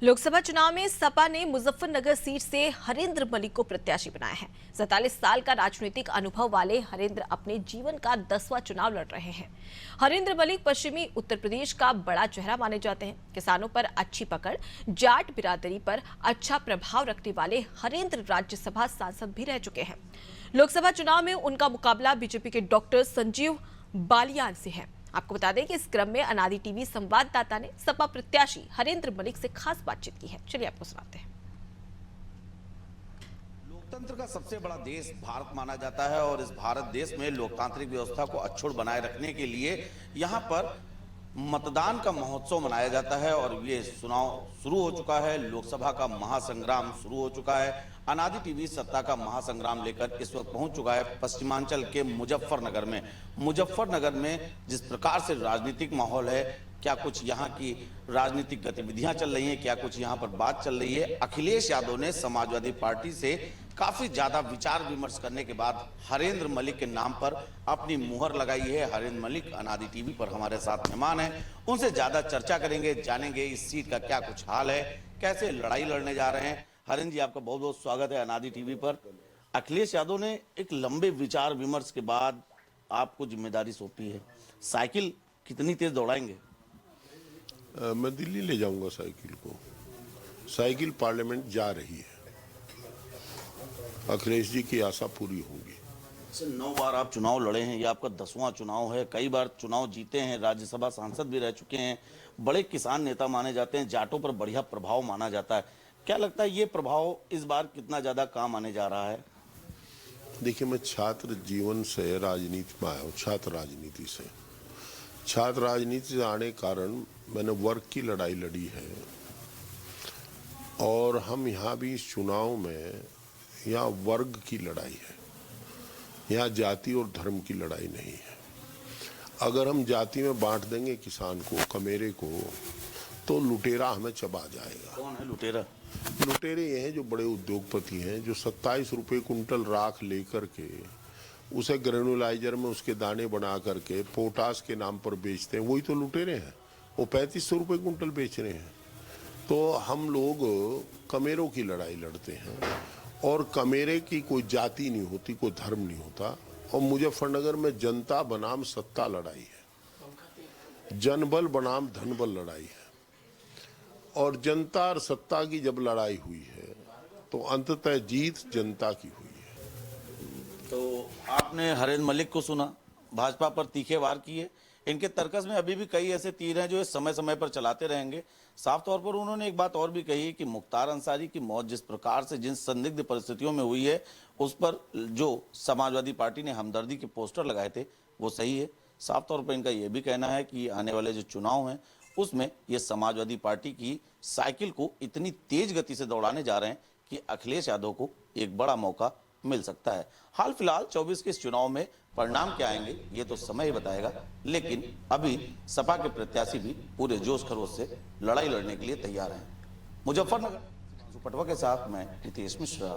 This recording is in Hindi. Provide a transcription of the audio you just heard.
लोकसभा चुनाव में सपा ने मुजफ्फरनगर सीट से हरेंद्र मलिक को प्रत्याशी बनाया है। 47 साल का राजनीतिक अनुभव वाले हरेंद्र अपने जीवन का 10वां चुनाव लड़ रहे हैं। हरेंद्र मलिक पश्चिमी उत्तर प्रदेश का बड़ा चेहरा माने जाते हैं। किसानों पर अच्छी पकड़, जाट बिरादरी पर अच्छा प्रभाव रखने वाले हरेंद्र राज्यसभा सांसद भी रह चुके हैं। लोकसभा चुनाव में उनका मुकाबला बीजेपी के डॉक्टर संजीव बालियान से है। आपको बता दें कि इस क्रम में अनादि टीवी संवाददाता ने सपा प्रत्याशी हरेंद्र मलिक से खास बातचीत की है। चलिए आपको सुनाते हैं। लोकतंत्र का सबसे बड़ा देश भारत माना जाता है और इस भारत देश में लोकतांत्रिक व्यवस्था को अक्षुण्ण बनाए रखने के लिए यहाँ पर मतदान का महोत्सव मनाया जाता है और ये चुनाव शुरू हो चुका है। लोकसभा का महासंग्राम शुरू हो चुका है। अनादि टीवी सत्ता का महासंग्राम लेकर इस वक्त पहुंच चुका है पश्चिमांचल के मुजफ्फरनगर में। मुजफ्फरनगर में जिस प्रकार से राजनीतिक माहौल है, क्या कुछ यहाँ की राजनीतिक गतिविधियां चल रही हैं, क्या कुछ यहाँ पर बात चल रही है। अखिलेश यादव ने समाजवादी पार्टी से काफी ज्यादा विचार विमर्श करने के बाद हरेंद्र मलिक के नाम पर अपनी मुहर लगाई है। हरेंद्र मलिक अनादि टीवी पर हमारे साथ मेहमान हैं, उनसे ज्यादा चर्चा करेंगे, जानेंगे इस सीट का क्या कुछ हाल है, कैसे लड़ाई लड़ने जा रहे हैं। हरेंद्र जी, आपका बहुत बहुत स्वागत है अनादि टीवी पर। अखिलेश यादव ने एक लंबे विचार विमर्श के बाद आपको जिम्मेदारी सौंपी है। साइकिल कितनी तेज दौड़ाएंगे? मैं दिल्ली ले जाऊंगा साइकिल को। साइकिल पार्लियामेंट जा रही है। अखिलेश जी की आशा पूरी होगी। 9 बार आप चुनाव लड़े हैं, ये आपका 10वां चुनाव है। कई बार चुनाव जीते हैं, राज्यसभा सांसद भी रह चुके हैं, बड़े किसान नेता माने जाते हैं, जाटों पर बढ़िया प्रभाव माना जाता है। क्या लगता है ये प्रभाव इस बार कितना ज्यादा काम आने जा रहा है? देखिए, मैं छात्र जीवन से राजनीति में आया हूँ। छात्र राजनीति से आने के कारण मैंने वर्ग की लड़ाई लड़ी है और हम यहाँ भी इस चुनाव में यहाँ वर्ग की लड़ाई है, यहाँ जाति और धर्म की लड़ाई नहीं है। अगर हम जाति में बांट देंगे किसान को, कमेरे को, तो लुटेरा हमें चबा जाएगा। कौन है लुटेरा? लुटेरे ये हैं जो बड़े उद्योगपति हैं, जो 27 रुपये कुंटल राख लेकर के उसे ग्रेनुलाइजर में उसके दाने बना करके पोटास के नाम पर बेचते हैं। वही तो लुटेरे हैं। वो 3500 रुपये कुंटल बेच रहे हैं। तो हम लोग कमेरों की लड़ाई लड़ते हैं और कमेरे की कोई जाति नहीं होती, कोई धर्म नहीं होता। और मुजफ्फरनगर में जनता बनाम सत्ता लड़ाई है, जनबल बनाम धनबल लड़ाई है। और जनता और सत्ता की जब लड़ाई हुई है तो अंततः जीत जनता की हुई है। तो आपने हरेंद्र मलिक को सुना, भाजपा पर तीखे वार किए। इनके तर्कस में अभी भी कई ऐसे तीर हैं जो समय समय पर चलाते रहेंगे। साफ तौर पर उन्होंने एक बात और भी कही कि मुख्तार अंसारी की मौत जिस प्रकार से, जिन संदिग्ध परिस्थितियों में हुई है, उस पर जो समाजवादी पार्टी ने हमदर्दी के पोस्टर लगाए थे वो सही है। साफ तौर पर इनका यह भी कहना है कि आने वाले जो चुनाव हैं उसमें ये समाजवादी पार्टी की साइकिल को इतनी तेज गति से दौड़ाने जा रहे हैं कि अखिलेश यादव को एक बड़ा मौका मिल सकता है। हाल फिलहाल 24 के इस चुनाव में परिणाम क्या आएंगे ये तो समय ही बताएगा, लेकिन अभी सपा के प्रत्याशी भी पूरे जोश खरोश से लड़ाई लड़ने के लिए तैयार हैं। मुजफ्फरनगर पटवा के साथ मैं नितेश मिश्रा।